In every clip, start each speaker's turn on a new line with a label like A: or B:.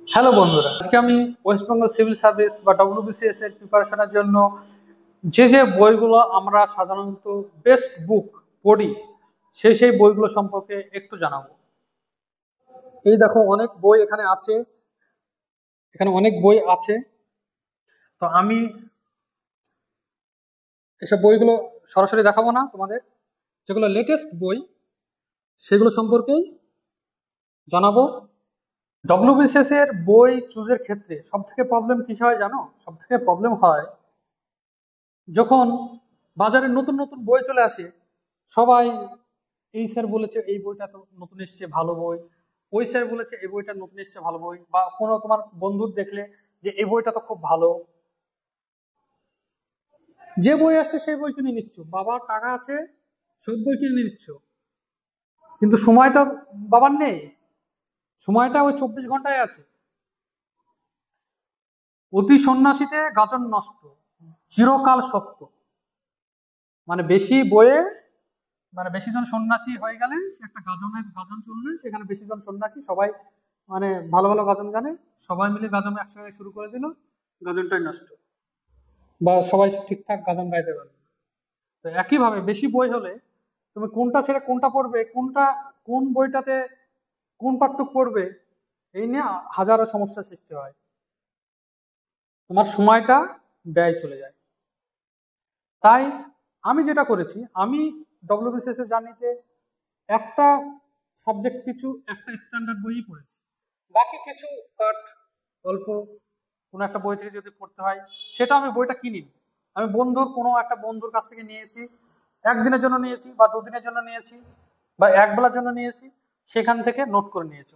A: Hello বন্ধুরা, আজকে আমি ওয়েস্ট বেঙ্গল সিভিল সার্ভিস বা ডব্লিউবিসিএস এর প্রিপারেশনের জন্য যে বইগুলো আমরা সাধারণত বেস্ট বুক পড়ি সেই বইগুলো সম্পর্কে একটু জানাবো। এই দেখো, অনেক বই এখানে আছে, এখানে অনেক বই আছে। তো আমি এসব বইগুলো সরাসরি দেখাবো না তোমাদের, যেগুলো লেটেস্ট বই সেগুলো সম্পর্কেই জানাবো। ডব্লিউবিসিএস এর বই চুজের ক্ষেত্রে সব থেকে প্রবলেম কি হয় জানো? সব থেকে প্রবলেম হয় যখন বাজারে নতুন নতুন বই চলে আসে। সবাই, এই স্যার বলেছে এই বইটা তো নতুন এসছে ভালো বই, ওই স্যার বলেছে এই বইটা নতুন এসছে ভালো বই, বা কোনো তোমার বন্ধুর দেখলে যে এই বইটা তো খুব ভালো, যে বই আসছে সেই বই কিনে নিচ্ছ, বাবার টাকা আছে সব বই কিনে নিচ্ছ, কিন্তু সময় তো বাবার নেই, সময়টা ওই 24 ঘন্টায় আছে। অতি সন্ন্যাসীতে গাজন নষ্ট, চিরকাল সত্য। মানে বেশি বইয়ে, মানে বেশি জন সন্ন্যাসী হয়ে গেলে সে একটা গাজন চলবে, সেখানে বেশি জন সন্ন্যাসী সবাই মানে ভালো ভালো গাজন জানে, সবাই মিলে গাজন একসঙ্গে শুরু করে দিল, গাজনটাই নষ্ট, বা সবাই ঠিকঠাক গাজন গাইতে পারবে। তো একইভাবে বেশি বই হলে তুমি কোনটা ছেড়ে কোনটা পড়বে, কোন বইটাতে কোন পাঠটুক পড়বে, এই নিয়ে হাজারো সমস্যার সৃষ্টি হয়, তোমার সময়টা ব্যয় চলে যায়। তাই আমি যেটা করেছি, আমি ডব্লিউবিসিএস এর জার্নিতে একটা সাবজেক্ট পিছু একটা স্ট্যান্ডার্ড বইই পড়েছি, বাকি কিছু পার্ট অল্প কোনো একটা বই থেকে যদি পড়তে হয় সেটা আমি বইটা কিনিনি, আমি কোনো একটা বন্ধুর কাছ থেকে নিয়েছি, একদিনের জন্য নিয়েছি বা দুদিনের জন্য নিয়েছি বা এক বেলার জন্য নিয়েছি, সেখান থেকে নোট করে নিয়েছি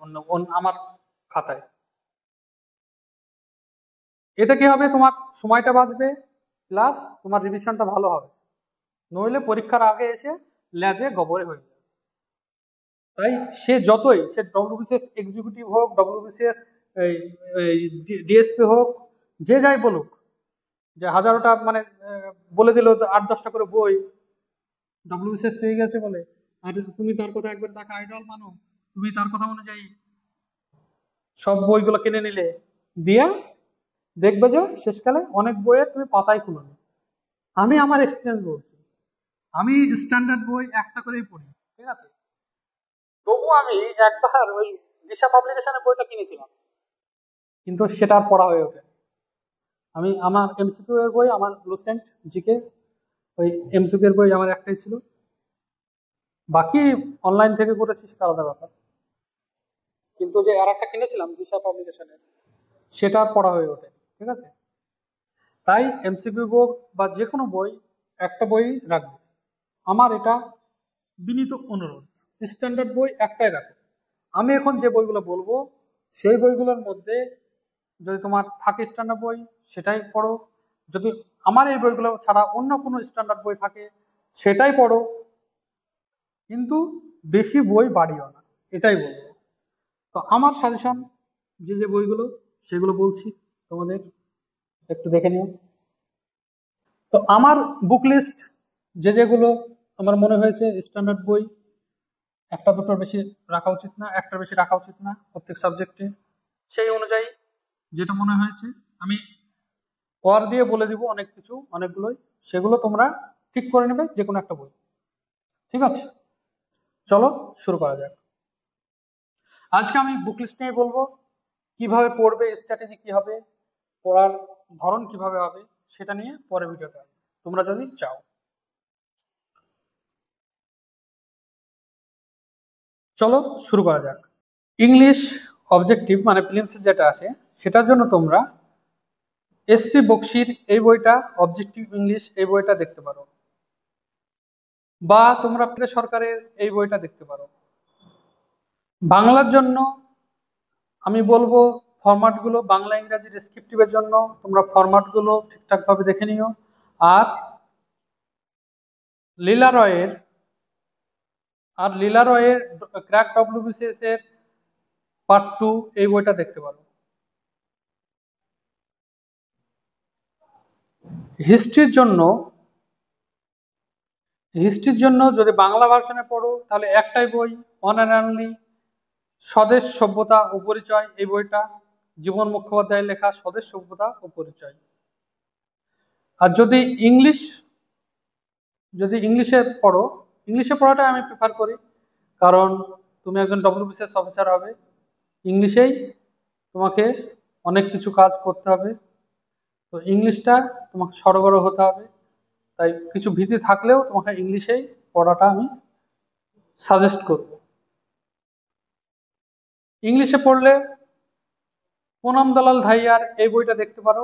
A: আমার খাতায়। এতে কি হবে, তোমার সময়টা বাঁচবে, প্লাস তোমার রিভিশনটা ভালো হবে, নইলে পরীক্ষার আগে এসে ল্যাজে গবরে হয়ে যাবে। তাই সে ডব্লিউবিসিএস এক্সিকিউটিভ হোক, ডব্লিউবিসিএস ডিএসপি হোক, যে যাই বলুক, যে হাজারোটা মানে বলে দিল 8-10টা করে বই ডব্লিউবিসিএস পেয়ে গেছে বলে, আর তুমি তার কথা একবার তাকে আইডল মানো, তুমি তার কথা অনুযায়ী সব বইগুলো কিনে নিলে, দিয়ে দেখবে যে শেষকালে অনেক বইয়ের তুমি পাতাই খুলোনি। আমি আমার এক্সপিরিয়েন্স বলছি, আমি স্ট্যান্ডার্ড বই একটা করেই পড়ি, ঠিক আছে? তবু আমি একবার ওই দিশা পাবলিকেশনের বইটা কিনেছিলাম, কিন্তু সেটা আর পড়া হয়ে ওঠে। আমি আমার এমসিকিউ এর বই, আমার লুসেন্ট জিকে, ওই এমসিকিউ এর বই আমার একটাই ছিল, বাকি অনলাইন থেকে করেছি সেটা আলাদা ব্যাপার। কিন্তু যে আর একটা কিনেছিলাম দিশা পাবলিকেশনের, সেটা আর পড়া হয়ে ওঠে, ঠিক আছে? তাই এমসিকিউ বুক বা যে কোনো বই, একটা বই রাখবে, আমার এটা বিনীত অনুরোধ। স্ট্যান্ডার্ড বই একটাই রাখো। আমি এখন যে বইগুলো বলবো সেই বইগুলোর মধ্যে যদি তোমার থাকে স্ট্যান্ডার্ড বই, সেটাই পড়ো। যদি আমার এই বইগুলো ছাড়া অন্য কোনো স্ট্যান্ডার্ড বই থাকে সেটাই পড়ো, কিন্তু বেশি বই বাড়িও না, এটাই বলবো। তো আমার সাজেশন, যে বইগুলো সেগুলো বলছি তোমাদের, একটু দেখে নিও। তো আমার বুক লিস্ট যেগুলো আমার মনে হয়েছে স্ট্যান্ডার্ড বই, একটা দুটোর বেশি রাখা উচিত না, একটার বেশি রাখা উচিত না প্রত্যেক সাবজেক্টে, সেই অনুযায়ী যেটা মনে হয়েছে আমি ওয়ার দিয়ে বলে দিব, অনেক কিছু অনেকগুলোই, সেগুলো তোমরা ঠিক করে নেবে যে কোনো একটা বই, ঠিক আছে? চলো শুরু করা যাক। আজকে আমি বুক লিস্ট নিয়ে বলবো, কিভাবে পড়বে, স্ট্র্যাটেজি কি হবে, পড়ার ধরন কিভাবে হবে, সেটা নিয়ে পরে ভিডিওটা আসবে, তোমরা যদি চাও। চলো শুরু করা যাক। ইংলিশ অবজেক্টিভ মানে প্রিলিমস যেটা আছে, সেটার জন্য তোমরা এসপি বক্সির এই বইটা, অবজেক্টিভ ইংলিশ এই বইটা দেখতে পারো, বা তোমরা প্রে সরকারের এই বইটা দেখতে পারো। বাংলার জন্য আমি বলবো ফরম্যাট গুলো, বাংলা ইংরাজি ডেসক্রিপটিভের জন্য তোমরা ফরম্যাট গুলো ঠিকঠাক ভাবে দেখে নিও। আর লীলা রয়ের লীলা রয়ের ক্র্যাক ডব্লিউবিসিএস এর পার্ট 2 এই বইটা দেখতে পারো। হিস্ট্রির জন্য যদি বাংলা ভার্সনে পড়ো তাহলে একটাই বই, ওয়ান অ্যান্ড অনলি, স্বদেশ সভ্যতা ও পরিচয় এই বইটা, জীবন মুখোপাধ্যায়ের লেখা স্বদেশ সভ্যতা ও পরিচয়। আর যদি ইংলিশে পড়ো, ইংলিশে পড়াটা আমি প্রেফার করি, কারণ তুমি একজন ডব্লিউবিসিএস অফিসার হবে, ইংলিশেই তোমাকে অনেক কিছু কাজ করতে হবে, তো ইংলিশটা তোমাকে সড়গড় হতে হবে। তাই কিছু ভীতি থাকলেও তোমাকে ইংলিশেই পড়াটা আমি সাজেস্ট করব। ইংলিশে পড়লে পুনম দলাল ধাইয়ার এই বইটা দেখতে পারো,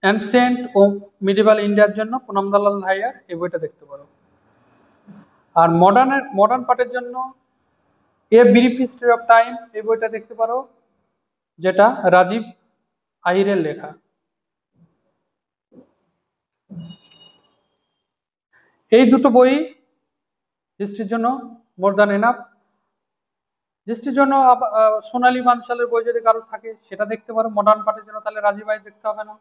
A: অ্যানসিয়েন্ট ও মিডিভাল ইন্ডিয়ার জন্য পুনম দলাল ধাইয়ার এই বইটা দেখতে পারো। আর মডার্ন পার্টের জন্য a brief history of time এই বইটা দেখতে পারো, যেটা রাজীব আহিরের লেখা। এই দুটো বই হিস্ট্রির জন্য মোর দ্যান এনাফ। হিস্ট্রির জন্য সোনালী বানশালের বই যদি কারোর থাকে সেটা দেখতে পারো মডার্ন পার্টের জন্য, তাহলে রাজীব আহির দেখতে হবে না।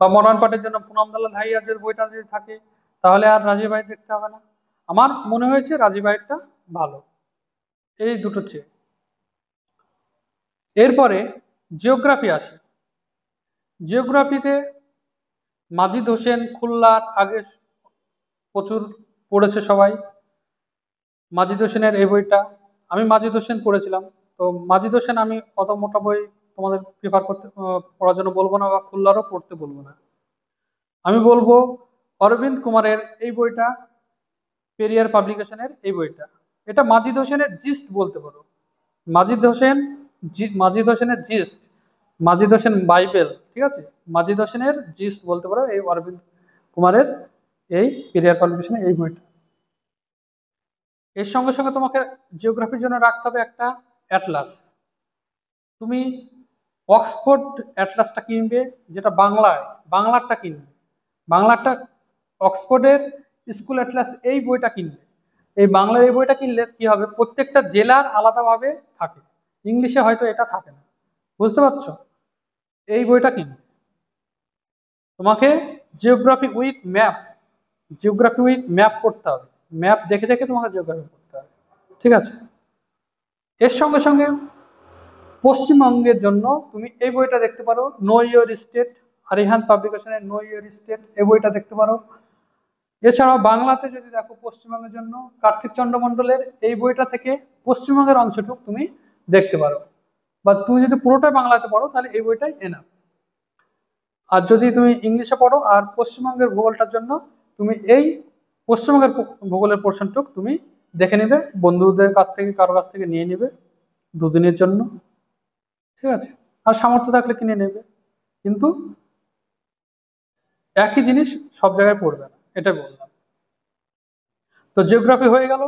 A: বা মডার্ন পার্টের জন্য পুনম দলাল ধাইয়ার বইটা যদি থাকে তাহলে আর রাজীব আহির দেখতে হবে না। আমার মনে হয়েছে রাজীব আহিরটা ভালো এই দুটো চেয়ে। এরপরে জিওগ্রাফি আসে। জিওগ্রাফিতে মাজিদ হোসেন খুলনার আগে প্রচুর পড়েছে সবাই। মাজিদ হোসেনের এই বইটা, আমি মাজিদ হোসেন পড়েছিলাম, তো মাজিদ হোসেন আমি অত মোটা বই তোমাদের প্রেফার করতে পড়ার জন্য বলবো না, বা খুলনারও পড়তে বলবো না। আমি বলবো অরবিন্দ কুমারের এই বইটা, পেরিয়ার পাবলিকেশনের এই বইটা, এটা মাজিদ হোসেনের জিস্ট বলতে পারো। মাজিদ হোসেনের জিস্ট, মাজিদ হোসেন বাইবেল, ঠিক আছে, মাজিদ হোসেনের জিস্ট বলতে পারো এই অরবিন্দ কুমারের এই পেরিয়ার পাবলিকেশনের এই বইটা। এর সঙ্গে সঙ্গে তোমাকে জিওগ্রাফির জন্য রাখতে হবে একটা অ্যাটলাস। তুমি অক্সফোর্ড অ্যাটলাসটা কিনবে, যেটা বাংলারটা কিনবে, বাংলারটা অক্সফোর্ডের স্কুল অ্যাটলাস এই বইটা কিনবে। এই বাংলার এই বইটা কিনলে কি হবে, প্রত্যেকটা জেলার আলাদাভাবে থাকে, ইংলিশে হয়তো এটা থাকে না, বুঝতে পারছো? এই বইটা কিনবে। তোমাকে জিওগ্রাফি উইথ ম্যাপ পড়তে হবে, ম্যাপ দেখে দেখে তোমাকে জিওগ্রাফি পড়তে হবে, ঠিক আছে। এর সঙ্গে সঙ্গে পশ্চিমবঙ্গের জন্য তুমি এই বইটা দেখতে পারো, নো ইয়োর স্টেট, আরিহান পাবলিকেশনের নো ইয়োর স্টেট এই বইটা দেখতে পারো। এছাড়াও বাংলাতে যদি দেখো পশ্চিমবঙ্গের জন্য কার্তিক চন্দ্র মণ্ডলের এই বইটা থেকে পশ্চিমবঙ্গের অংশটুকু তুমি দেখতে পারো, বা তুমি যদি পুরোটাই বাংলাতে পড়ো তাহলে এই বইটাই এনাফ। আর যদি তুমি ইংলিশে পড়ো আর পশ্চিমবঙ্গের ভূগোলটার জন্য তুমি এই পশ্চিমবঙ্গের ভূগোলের পোর্শনটুকু তুমি দেখে নেবে, বন্ধুদের কাছ থেকে কারো কাছ থেকে নিয়ে নেবে দুদিনের জন্য, ঠিক আছে। আর সামর্থ্য থাকলে কিনে নেবে, কিন্তু একই জিনিস সব জায়গায় পড়বে না, এটাই বললাম। তো জিওগ্রাফি হয়ে গেল,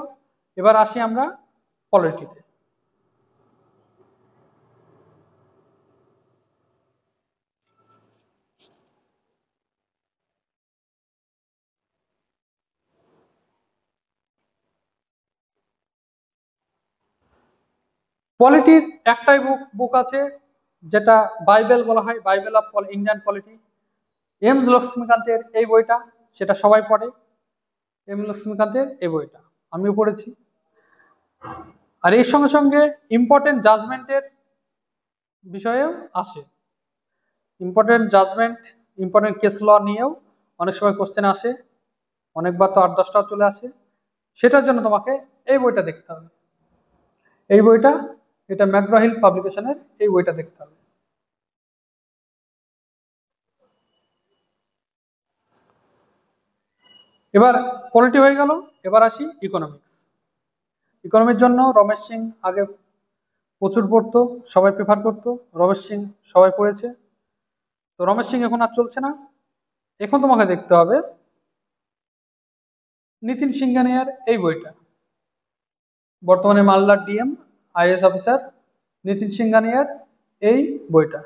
A: এবার আসি আমরা পলিটিতে। পলিটির একটাই বুক আছে, যেটা বাইবেল বলা হয়, Bible of Indian polity, M লক্ষ্মীকান্তের এই বইটা, সেটা সবাই পড়ে, এম লক্ষ্মীকান্তের এই বইটা আমিও পড়েছি। আর এর সঙ্গে সঙ্গে ইম্পর্টেন্ট জাজমেন্টের বিষয়েও আসে, ইম্পর্টেন্ট কেস ল নিয়েও অনেক সময় কোশ্চেন আসে, অনেকবার তো 8-10টাও চলে আসে। সেটার জন্য তোমাকে এই বইটা দেখতে হবে, এই বইটা, এটা ম্যাকগ্র হিল পাবলিকেশনের এই বইটা দেখতে হবে। এবার পলিটি হয়ে গেল, এবার আসি ইকোনমিক্স। ইকোনমির জন্য রমেশ সিং আগে প্রচুর পড়তো, সবাই প্রেফার করতো, রমেশ সিং সবাই পড়েছে, তো রমেশ সিং এখন আর চলছে না। এখন তোমাকে দেখতে হবে নিতিন সিংহানিয়ার এই বইটা, বর্তমানে মালদার ডিএম আইএস অফিসার নিতিন সিংহানিয়ার এই বইটা,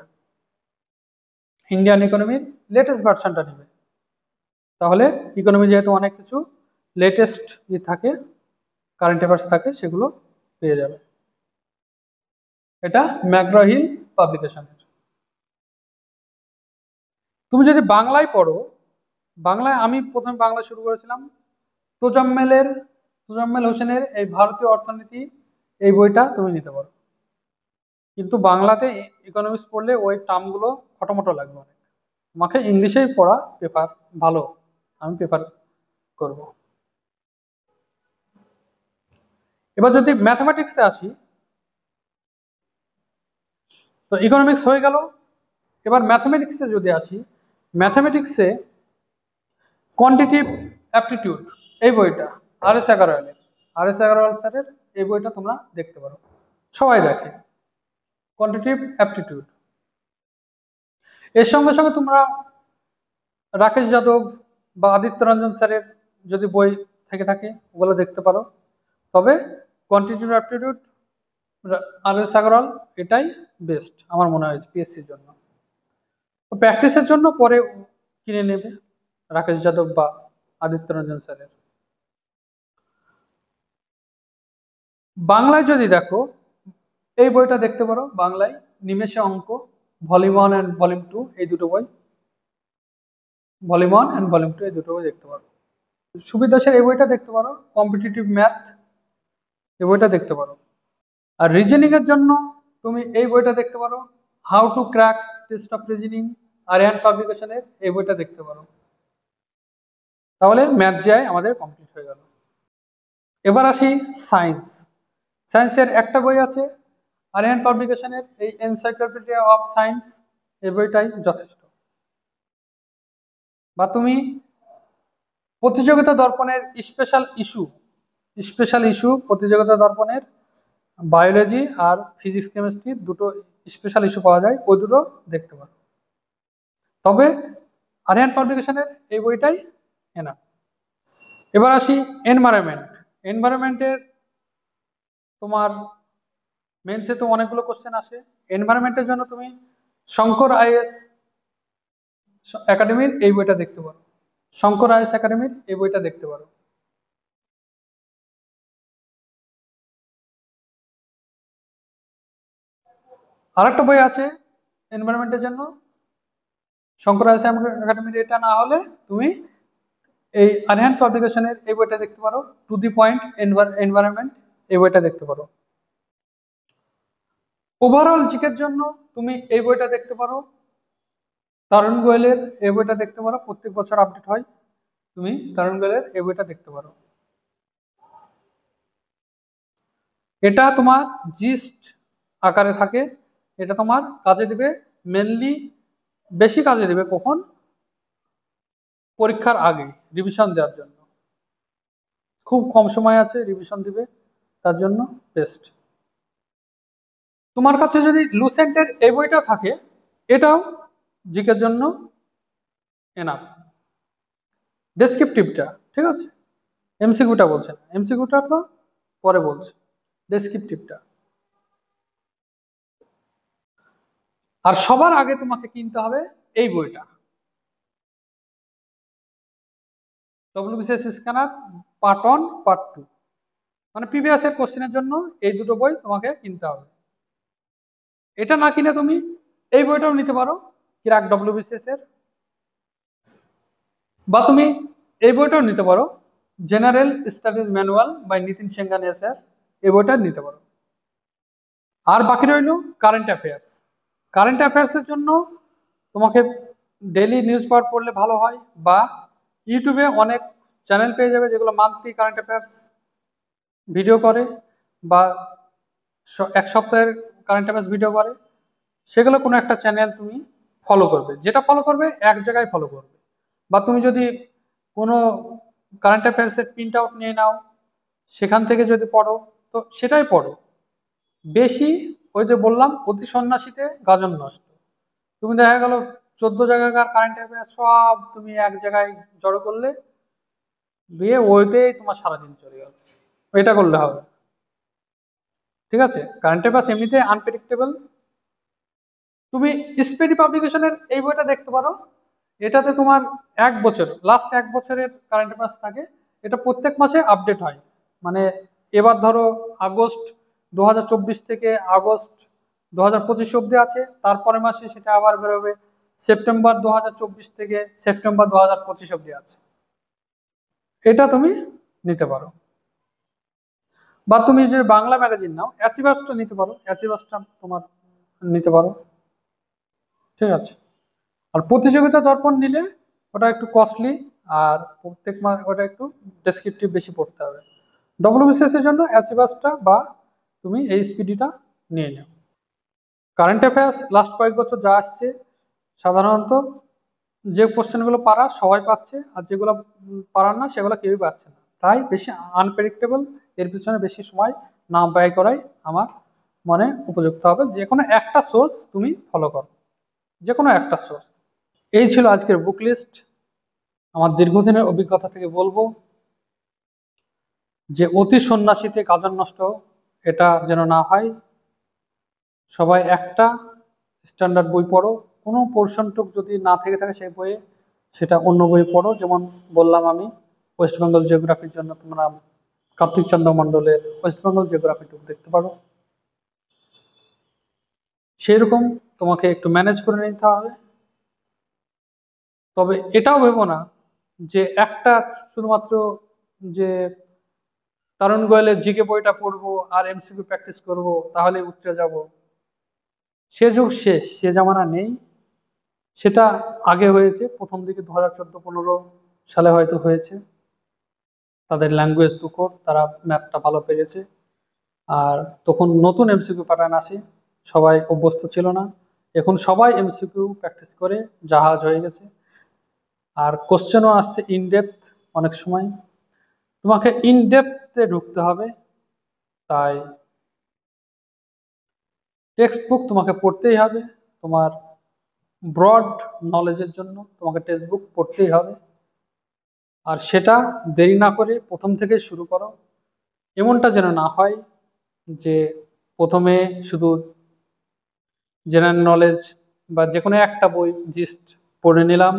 A: ইন্ডিয়ান ইকোনমির লেটেস্ট ভার্সনটা নেবে, তাহলে ইকোনমি যেহেতু অনেক কিছু লেটেস্ট থাকে, কারেন্ট অ্যাফেয়ার্স থাকে, সেগুলো পেয়ে যাবে। এটা ম্যাকগ্র হিল পাবলিকেশনের। তুমি যদি বাংলায় পড়ো, বাংলায় আমি প্রথমে বাংলা শুরু করেছিলাম, তোজাম্মেল হোসেনের এই ভারতীয় অর্থনীতি এই বইটা তুমি নিতে পারো। কিন্তু বাংলাতে ইকোনমিক্স পড়লে ওই টার্মগুলো খটোমটো লাগবে অনেক। তোমাকে ইংলিশেই পড়া পেপার ভালো, আমি পেপার করব। এবার যদি ম্যাথমেটিক্সে আসি, তো ইকোনমিক্স হয়ে গেল। এবার ম্যাথমেটিক্সে যদি আসি, ম্যাথমেটিক্সে কোয়ান্টিটিভ অ্যাপটিটিউড এই বইটা আর এস আগারওয়াল স্যারের এই বইটা তোমরা দেখতে পারো, সবাই দেখে কোয়ান্টিটিভ অ্যাপটিটিউড। এর সঙ্গে সঙ্গে তোমরা রাকেশ যাদব বা আদিত্য রঞ্জন স্যারের যদি বই থেকে থাকে ওগুলো দেখতে পারো। তবে কোয়ান্টিটিভ অ্যাপটিটিউড আর এস আগারওয়াল এটাই বেস্ট আমার মনে হয়েছে পিএসসির জন্য। প্র্যাকটিসের জন্য পরে কিনে নেবে রাকেশ যাদব বা আদিত্য রঞ্জন স্যারের। বাংলায় যদি দেখো, এই বইটা দেখতে পারো, বাংলায় নিমেষে অঙ্ক ভলিউম 1 অ্যান্ড ভলিউম 2 এই দুটো বই, ভলিউম 1 অ্যান্ড ভলিউম 2 এই দুটো বই দেখতে পারো। সুবীর দাসের এই বইটা দেখতে পারো, কম্পিটিটিভ ম্যাথ এই বইটা দেখতে পারো। আর রিজনিং এর জন্য তুমি এই বইটা দেখতে পারো, how to crack test of reasoning, Arihant পাবলিকেশনের এই বইটা দেখতে পারো। তাহলে ম্যাথ যায় আমাদের কমপ্লিট হয়ে গেল। এবার আসি সায়েন্স। সায়েন্সের একটা বই আছে আরিয়ান পাবলিকেশনের, এই এনসাইক্লোপিডিয়া অফ সায়েন্স, এই বইটাই যথেষ্ট। বা তুমি প্রতিযোগিতা দর্পণের স্পেশাল ইস্যু প্রতিযোগিতা দর্পণের বায়োলজি আর ফিজিক্স কেমিস্ট্রি দুটো স্পেশাল ইস্যু পাওয়া যায়, ওই দুটো দেখতে পারো। তবে আরিয়ান পাবলিকেশনের এই বইটাই এনা। এবার আসি এনভায়রনমেন্টের তোমার মেন্সে তো অনেকগুলো কোশ্চেন আসে। এনভায়রনমেন্টের জন্য তুমি শঙ্কর আইএস একাডেমির এই বইটা দেখতে পারো, শঙ্কর আইএস একাডেমির এই বইটা দেখতে পারো। আরেকটা বই আছে এনভায়রনমেন্টের জন্য, শঙ্কর আইএস একাডেমির, এটা না হলে তুমি এই আরিয়ান পাবলিকেশনের এই বইটা দেখতে পারো, টু দি পয়েন্ট এনভায়রনমেন্ট এই বইটা দেখতে পারো। ওভারঅল জিকের জন্য তুমি এই বইটা দেখতে পারো, তরুণ গোয়েলের এই বইটা দেখতে পারো, প্রত্যেক বছর আপডেট হয়, তুমি তরুণ গোয়েলের এই বইটা দেখতে পারো। এটা তোমার জিস্ট আকারে থাকে, এটা তোমার কাজে দিবে মেনলি, বেশি কাজে দিবে কখন, পরীক্ষার আগে রিভিশন দেওয়ার জন্য। খুব কম সময় আছে রিভিশন দিবে, তার জন্য বেস্ট। তোমার কাছে যদি লুসেন্টের এই বইটা থাকে, এটাও জিকের জন্য এনাফ। ডেসক্রিপটিভটা ঠিক আছে, এমসিকিউটা বলছে না, এমসিকিউটা তো পরে বলছে, ডেসক্রিপটিভটা। আর সবার আগে তোমাকে কিনতে হবে এই বইটা, ডব্লিউবিসিএস স্ক্যানার পার্ট 1 পার্ট 2, মানে প্রিভিয়াস এর কোশ্চেনের জন্য এই দুটো বই তোমাকে কিনতে হবে। এটা না কিনে তুমি এই বইটাও নিতে পারো, ক্র্যাক ডব্লিউবিসিএস এর, বা তুমি এই বইটাও নিতে পারো, general studies manual by Nitin Singhania sir, এই বইটা নিতে পারো। আর বাকি রইল কারেন্ট অ্যাফেয়ার্স। কারেন্ট অ্যাফেয়ার্সের জন্য তোমাকে ডেইলি নিউজ পেপার পড়লে ভালো হয়, বা ইউটিউবে অনেক চ্যানেল পেয়ে যাবে যেগুলো মান্থলি কারেন্ট অ্যাফেয়ার্স ভিডিও করে, বা এক সপ্তাহের কারেন্ট অ্যাফেয়ার্স ভিডিও করে, সেগুলো কোনো একটা চ্যানেল তুমি ফলো করবে, যেটা ফলো করবে এক জায়গায় ফলো করবে। বা তুমি যদি কোনো কারেন্ট অ্যাফেয়ার্সের প্রিন্ট আউট নিয়ে নাও, সেখান থেকে যদি পড়ো তো সেটাই পড়ো। বেশি ওই যে বললাম অতি সন্ন্যাসীতে গাজন নষ্ট, তুমি দেখা গেল 14 জায়গাকার কারেন্ট অ্যাফেয়ার্স সব তুমি এক জায়গায় জড়ো করলে, দিয়ে ওইতেই তোমার সারাদিন চলে গেল, এটা করলে হবে। ঠিক আছে, কারেন্ট অ্যাফেয়ার্স এমনিতে আনপ্রেডিক্টেবল। তুমি স্পেডি পাবলিকেশনের এই বইটা দেখতে পারো, এটাতে তোমার লাস্ট এক বছরের কারেন্ট অ্যাফেয়ার্স থাকে, এটা প্রত্যেক মাসে আপডেট হয়। মানে এবার ধরো আগস্ট 2024 থেকে আগস্ট 2025 অব্দি আছে, তারপরে মাসে সেটা আবার বেরোবে সেপ্টেম্বর 2024 থেকে সেপ্টেম্বর 2025 অব্দি আছে, এটা তুমি নিতে পারো। বা তুমি যে বাংলা ম্যাগাজিন নাও, অ্যাচিভার্সটা নিতে পারো, অ্যাচিভার্সটা তোমার নিতে পারো। ঠিক আছে। আর প্রতিযোগিতা দর্পণ নিলে ওটা একটু কস্টলি, আর প্রত্যেক মাস ওটা একটু ডেসক্রিপটিভ বেশি পড়তে হবে। ডব্লিউবিসিএস এর জন্য অ্যাচিভাসটা বা তুমি এই স্পিডিটা নিয়ে নাও। কারেন্ট অ্যাফেয়ার্স লাস্ট কয়েক বছর যা আসছে, সাধারণত যে কোশ্চেনগুলো পারার সবাই পাচ্ছে, আর যেগুলো পারার না সেগুলো কেউই পাচ্ছে না। তাই বেশি আনপ্রেডিক্টেবল, এর পিছনে বেশি সময় না ব্যয় করাই আমার মনে উপযুক্ত হবে। যে কোনো একটা সোর্স তুমি ফলো করো, যে কোনো একটা সোর্স। এই ছিল আজকের বুক লিস্ট। আমার দীর্ঘদিনের অভিজ্ঞতা থেকে বলবো যে অতি সন্ন্যাসীতে গাজন নষ্ট, এটা যেন না হয়। সবাই একটা স্ট্যান্ডার্ড বই পড়ো, কোনো পোর্শনটুক যদি না থেকে থাকে সেই বইয়ে, সেটা অন্য বই পড়ো। যেমন বললাম আমি, ওয়েস্ট বেঙ্গল জিওগ্রাফির জন্য তোমরা কার্তিক চন্দ্র মন্ডলের ওয়েস্ট বেঙ্গল জিওগ্রাফিটুক দেখতে পারো। সেরকম তোমাকে একটু ম্যানেজ করে নিতে হবে। তবে এটাও ভেবো না যে একটা শুধুমাত্র যে তরুণ গোয়েলের জিকে বইটা পড়বো আর এমসিকিউ প্র্যাকটিস করব তাহলে উতরে যাব। সে যুগ শেষ, সে জামানা নেই। সেটা আগে হয়েছে, প্রথম দিকে 2014-15 সালে হয়তো হয়েছে। তাদের ল্যাঙ্গুয়েজ টু কোড, তারা ম্যাথটা ভালো পেরেছে। আর তখন নতুন এমসিকিউ প্যাটার্ন আসে, সবাই অভ্যস্ত ছিল না। এখন সবাই এমসিকিউ প্র্যাকটিস করে জাহাজ হয়ে গেছে। আর কোশ্চেনও আসছে ইনডেপথ অনেক সময়। তোমাকে ইনডেপথে ঢুকতে হবে, তাই টেক্সট বুক তোমাকে পড়তেই হবে। তোমার ব্রড নলেজের জন্য তোমাকে টেক্সট বুক পড়তেই হবে। আর সেটা দেরি না করে প্রথম থেকে শুরু করো। এমনটা যেন না হয় যে প্রথমে শুধু জেনারেল নলেজ বা যে কোনো একটা বই জিস্ট পড়ে নিলাম,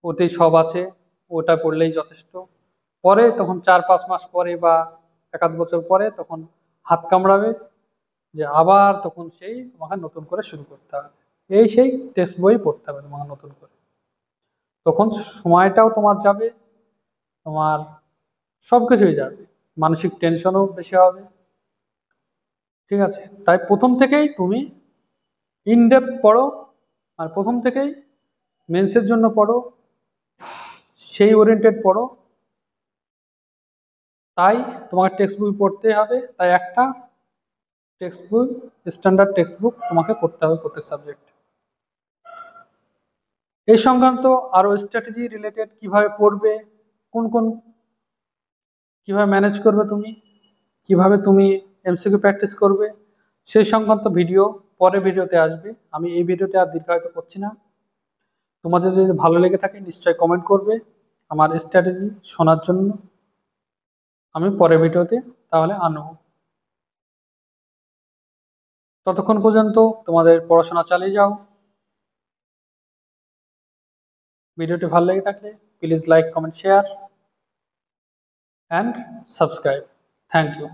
A: ওতেই সব আছে, ওটা পড়লেই যথেষ্ট। পরে তখন 4-5 মাস পরে বা 1-8 বছর পরে তখন হাত কামড়াবে, যে আবার তখন সেই তোমাকে নতুন করে শুরু করতে হবে। এই সেই টেক্সট বই পড়তে হবে তোমাকে নতুন করে। তখন সময়টাও তোমার যাবে, তোমার সবকিছুই যাবে, মানসিক টেনশনও বেশি হবে। ঠিক আছে। তাই প্রথম থেকেই তুমি ইনডেপথ পড়ো, আর প্রথম থেকেই মেন্সের জন্য পড়ো, সেই ওরিয়েন্টেড পড়ো। তাই তোমাকে টেক্সট বই পড়তেই হবে। তাই একটা টেক্সট বই, স্ট্যান্ডার্ড টেক্সট বুক তোমাকে পড়তে হবে প্রত্যেক সাবজেক্ট। এই সংক্রান্ত আরো স্ট্র্যাটেজি রিলেটেড, কিভাবে পড়বে, কোন কোন কিভাবে ম্যানেজ করবে তুমি, কিভাবে তুমি এমসিকিউ প্র্যাকটিস করবে, সেই সংক্রান্ত ভিডিও পরে ভিডিওতে আসবে। আমি এই ভিডিওতে আর দীর্ঘায়িত করছি না। তোমাদের যদি ভালো লেগে থাকে নিশ্চয়ই কমেন্ট করবে আমার স্ট্র্যাটেজি শোনার জন্য। আমি পরের ভিডিওতে তাহলে আনবো। ততক্ষণ পর্যন্ত তোমাদের পড়াশোনা চালিয়ে যাও। ভিডিওটি ভালো লেগে থাকলে please like, comment, share and subscribe. Thank you.